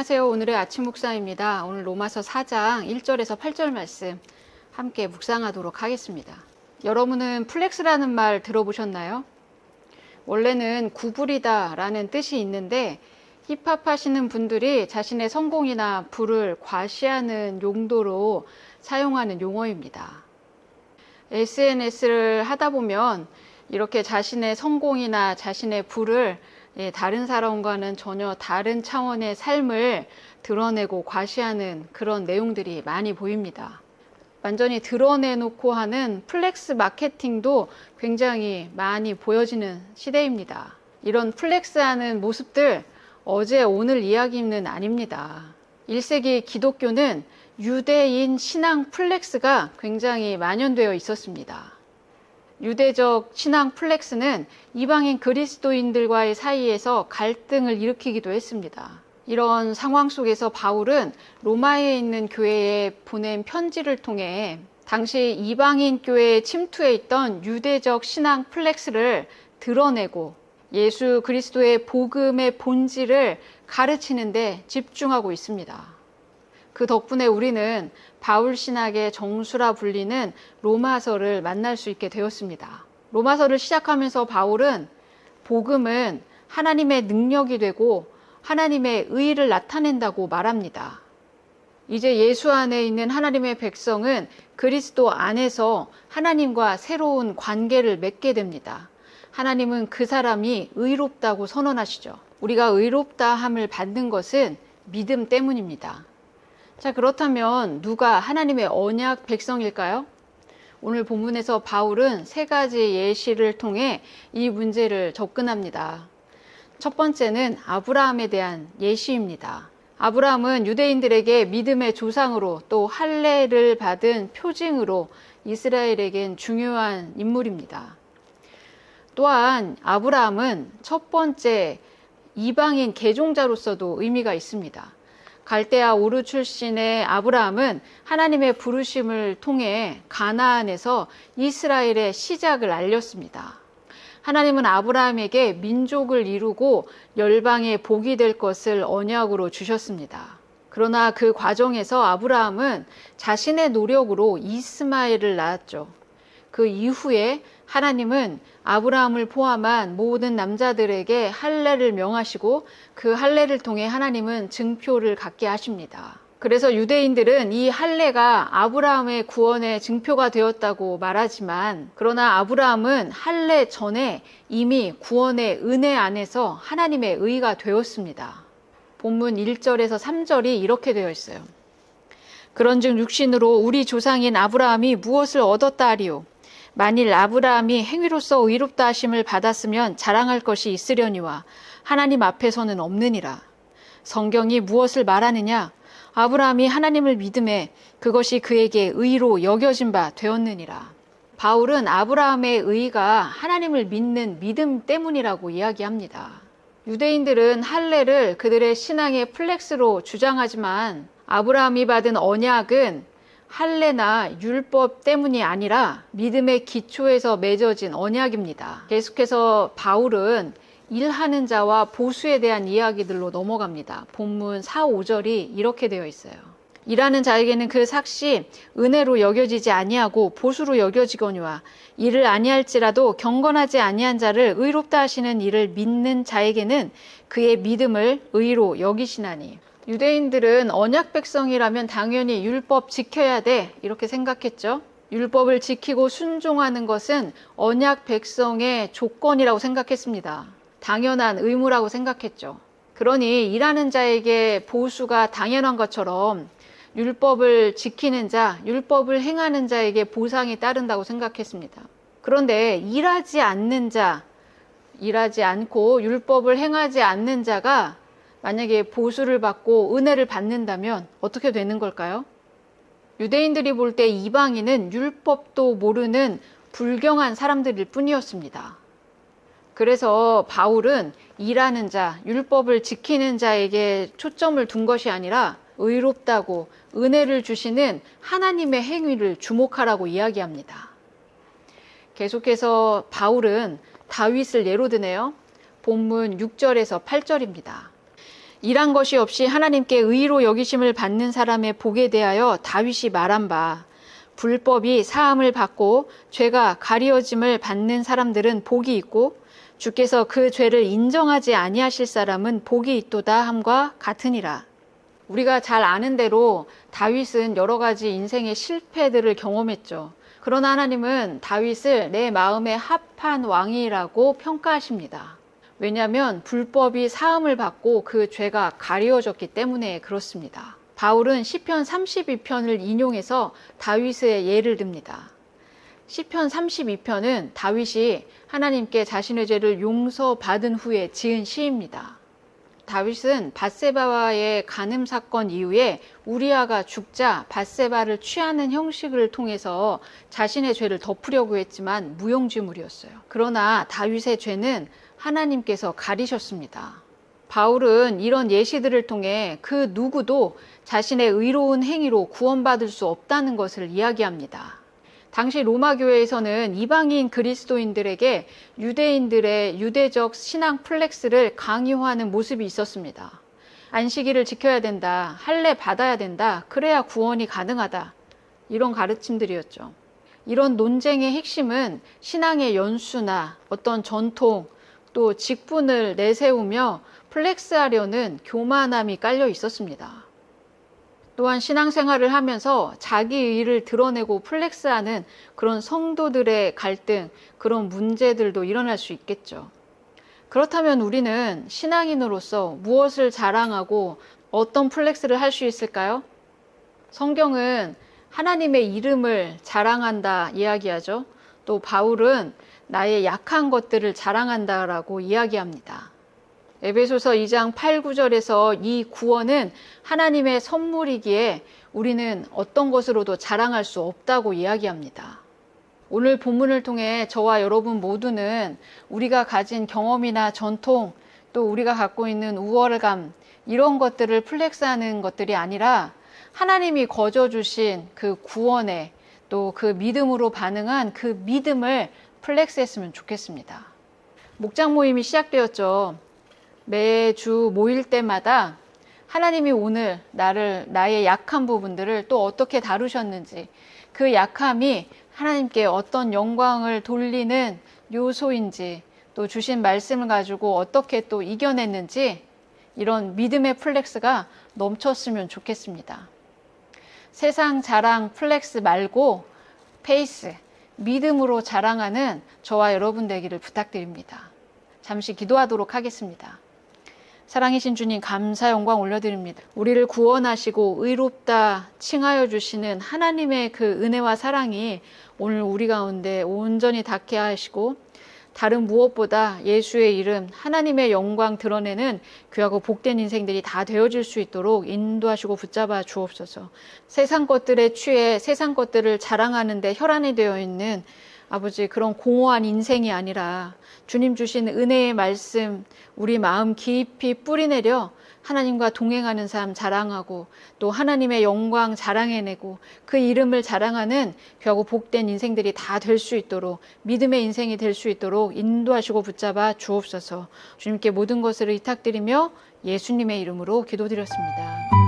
안녕하세요. 오늘의 아침 묵상입니다. 오늘 로마서 4장 1절에서 8절 말씀 함께 묵상하도록 하겠습니다. 여러분은 플렉스라는 말 들어보셨나요? 원래는 구부리다 라는 뜻이 있는데 힙합 하시는 분들이 자신의 성공이나 부를 과시하는 용도로 사용하는 용어입니다. SNS를 하다 보면 이렇게 자신의 성공이나 자신의 부를 다른 사람과는 전혀 다른 차원의 삶을 드러내고 과시하는 그런 내용들이 많이 보입니다. 완전히 드러내놓고 하는 플렉스 마케팅도 굉장히 많이 보여지는 시대입니다. 이런 플렉스하는 모습들 어제 오늘 이야기는 아닙니다. 1세기 기독교는 유대인 신앙 플렉스가 굉장히 만연되어 있었습니다. 유대적 신앙 플렉스는 이방인 그리스도인들과의 사이에서 갈등을 일으키기도 했습니다. 이런 상황 속에서 바울은 로마에 있는 교회에 보낸 편지를 통해 당시 이방인 교회에 침투해 있던 유대적 신앙 플렉스를 드러내고 예수 그리스도의 복음의 본질을 가르치는 데 집중하고 있습니다. 그 덕분에 우리는 바울 신학의 정수라 불리는 로마서를 만날 수 있게 되었습니다. 로마서를 시작하면서 바울은 복음은 하나님의 능력이 되고 하나님의 의를 나타낸다고 말합니다. 이제 예수 안에 있는 하나님의 백성은 그리스도 안에서 하나님과 새로운 관계를 맺게 됩니다. 하나님은 그 사람이 의롭다고 선언하시죠. 우리가 의롭다 함을 받는 것은 믿음 때문입니다. 자, 그렇다면 누가 하나님의 언약 백성일까요? 오늘 본문에서 바울은 세 가지 예시를 통해 이 문제를 접근합니다. 첫 번째는 아브라함에 대한 예시입니다. 아브라함은 유대인들에게 믿음의 조상으로 또 할례를 받은 표징으로 이스라엘에겐 중요한 인물입니다. 또한 아브라함은 첫 번째 이방인 개종자로서도 의미가 있습니다. 갈대아 우르 출신의 아브라함은 하나님의 부르심을 통해 가나안에서 이스라엘의 시작을 알렸습니다. 하나님은 아브라함에게 민족을 이루고 열방의 복이 될 것을 언약으로 주셨습니다. 그러나 그 과정에서 아브라함은 자신의 노력으로 이스마엘을 낳았죠. 그 이후에 하나님은 아브라함을 포함한 모든 남자들에게 할례를 명하시고 그 할례를 통해 하나님은 증표를 갖게 하십니다. 그래서 유대인들은 이 할례가 아브라함의 구원의 증표가 되었다고 말하지만 그러나 아브라함은 할례 전에 이미 구원의 은혜 안에서 하나님의 의가 되었습니다. 본문 1절에서 3절이 이렇게 되어 있어요. 그런즉 육신으로 우리 조상인 아브라함이 무엇을 얻었다 하리요? 만일 아브라함이 행위로서 의롭다 하심을 받았으면 자랑할 것이 있으려니와 하나님 앞에서는 없느니라. 성경이 무엇을 말하느냐? 아브라함이 하나님을 믿음에 그것이 그에게 의로 여겨진 바 되었느니라. 바울은 아브라함의 의가 하나님을 믿는 믿음 때문이라고 이야기합니다. 유대인들은 할례를 그들의 신앙의 플렉스로 주장하지만 아브라함이 받은 언약은 할례나 율법 때문이 아니라 믿음의 기초에서 맺어진 언약입니다. 계속해서 바울은 일하는 자와 보수에 대한 이야기들로 넘어갑니다. 본문 4, 5절이 이렇게 되어 있어요. 일하는 자에게는 그 삭시 은혜로 여겨지지 아니하고 보수로 여겨지거니와 일을 아니할지라도 경건하지 아니한 자를 의롭다 하시는 이를 믿는 자에게는 그의 믿음을 의로 여기시나니. 유대인들은 언약 백성이라면 당연히 율법 지켜야 돼 이렇게 생각했죠. 율법을 지키고 순종하는 것은 언약 백성의 조건이라고 생각했습니다. 당연한 의무라고 생각했죠. 그러니 일하는 자에게 보수가 당연한 것처럼 율법을 지키는 자, 율법을 행하는 자에게 보상이 따른다고 생각했습니다. 그런데 일하지 않고 율법을 행하지 않는 자가 만약에 보수를 받고 은혜를 받는다면 어떻게 되는 걸까요? 유대인들이 볼 때 이방인은 율법도 모르는 불경한 사람들일 뿐이었습니다. 그래서 바울은 일하는 자, 율법을 지키는 자에게 초점을 둔 것이 아니라 의롭다고 은혜를 주시는 하나님의 행위를 주목하라고 이야기합니다. 계속해서 바울은 다윗을 예로 드네요. 본문 6절에서 8절입니다. 일한 것이 없이 하나님께 의로 여기심을 받는 사람의 복에 대하여 다윗이 말한 바 불법이 사함을 받고 죄가 가리워짐을 받는 사람들은 복이 있고 주께서 그 죄를 인정하지 아니하실 사람은 복이 있도다 함과 같으니라. 우리가 잘 아는 대로 다윗은 여러 가지 인생의 실패들을 경험했죠. 그러나 하나님은 다윗을 내 마음에 합한 왕이라고 평가하십니다. 왜냐하면 불법이 사함을 받고 그 죄가 가리워졌기 때문에 그렇습니다. 바울은 시편 32편을 인용해서 다윗의 예를 듭니다. 시편 32편은 다윗이 하나님께 자신의 죄를 용서받은 후에 지은 시입니다. 다윗은 밧세바와의 간음 사건 이후에 우리아가 죽자 밧세바를 취하는 형식을 통해서 자신의 죄를 덮으려고 했지만 무용지물이었어요. 그러나 다윗의 죄는 하나님께서 가리셨습니다. 바울은 이런 예시들을 통해 그 누구도 자신의 의로운 행위로 구원받을 수 없다는 것을 이야기합니다. 당시 로마 교회에서는 이방인 그리스도인들에게 유대인들의 유대적 신앙 플렉스를 강요하는 모습이 있었습니다. 안식일을 지켜야 된다, 할례 받아야 된다, 그래야 구원이 가능하다, 이런 가르침들이었죠. 이런 논쟁의 핵심은 신앙의 연수나 어떤 전통, 또 직분을 내세우며 플렉스하려는 교만함이 깔려 있었습니다. 또한 신앙생활을 하면서 자기 의의를 드러내고 플렉스하는 그런 성도들의 갈등, 그런 문제들도 일어날 수 있겠죠. 그렇다면 우리는 신앙인으로서 무엇을 자랑하고 어떤 플렉스를 할 수 있을까요? 성경은 하나님의 이름을 자랑한다 이야기하죠. 또 바울은 나의 약한 것들을 자랑한다라고 이야기합니다. 에베소서 2장 8, 9절에서 이 구원은 하나님의 선물이기에 우리는 어떤 것으로도 자랑할 수 없다고 이야기합니다. 오늘 본문을 통해 저와 여러분 모두는 우리가 가진 경험이나 전통, 또 우리가 갖고 있는 우월감, 이런 것들을 플렉스하는 것들이 아니라 하나님이 거저주신 그 구원에 또 그 믿음으로 반응한 그 믿음을 플렉스했으면 좋겠습니다. 목장 모임이 시작되었죠. 매주 모일 때마다 하나님이 오늘 나의 약한 부분들을 또 어떻게 다루셨는지, 그 약함이 하나님께 어떤 영광을 돌리는 요소인지, 또 주신 말씀을 가지고 어떻게 또 이겨냈는지, 이런 믿음의 플렉스가 넘쳤으면 좋겠습니다. 세상 자랑 플렉스 말고 페이스, 믿음으로 자랑하는 저와 여러분 되기를 부탁드립니다. 잠시 기도하도록 하겠습니다. 사랑이신 주님, 감사 영광 올려드립니다. 우리를 구원하시고 의롭다 칭하여 주시는 하나님의 그 은혜와 사랑이 오늘 우리 가운데 온전히 닿게 하시고, 다른 무엇보다 예수의 이름, 하나님의 영광 드러내는 귀하고 복된 인생들이 다 되어질 수 있도록 인도하시고 붙잡아 주옵소서. 세상 것들에 취해 세상 것들을 자랑하는 데 혈안이 되어 있는 아버지, 그런 공허한 인생이 아니라 주님 주신 은혜의 말씀 우리 마음 깊이 뿌리내려 하나님과 동행하는 삶 자랑하고, 또 하나님의 영광 자랑해내고 그 이름을 자랑하는 귀하고 복된 인생들이 다 될 수 있도록, 믿음의 인생이 될 수 있도록 인도하시고 붙잡아 주옵소서. 주님께 모든 것을 의탁드리며 예수님의 이름으로 기도드렸습니다.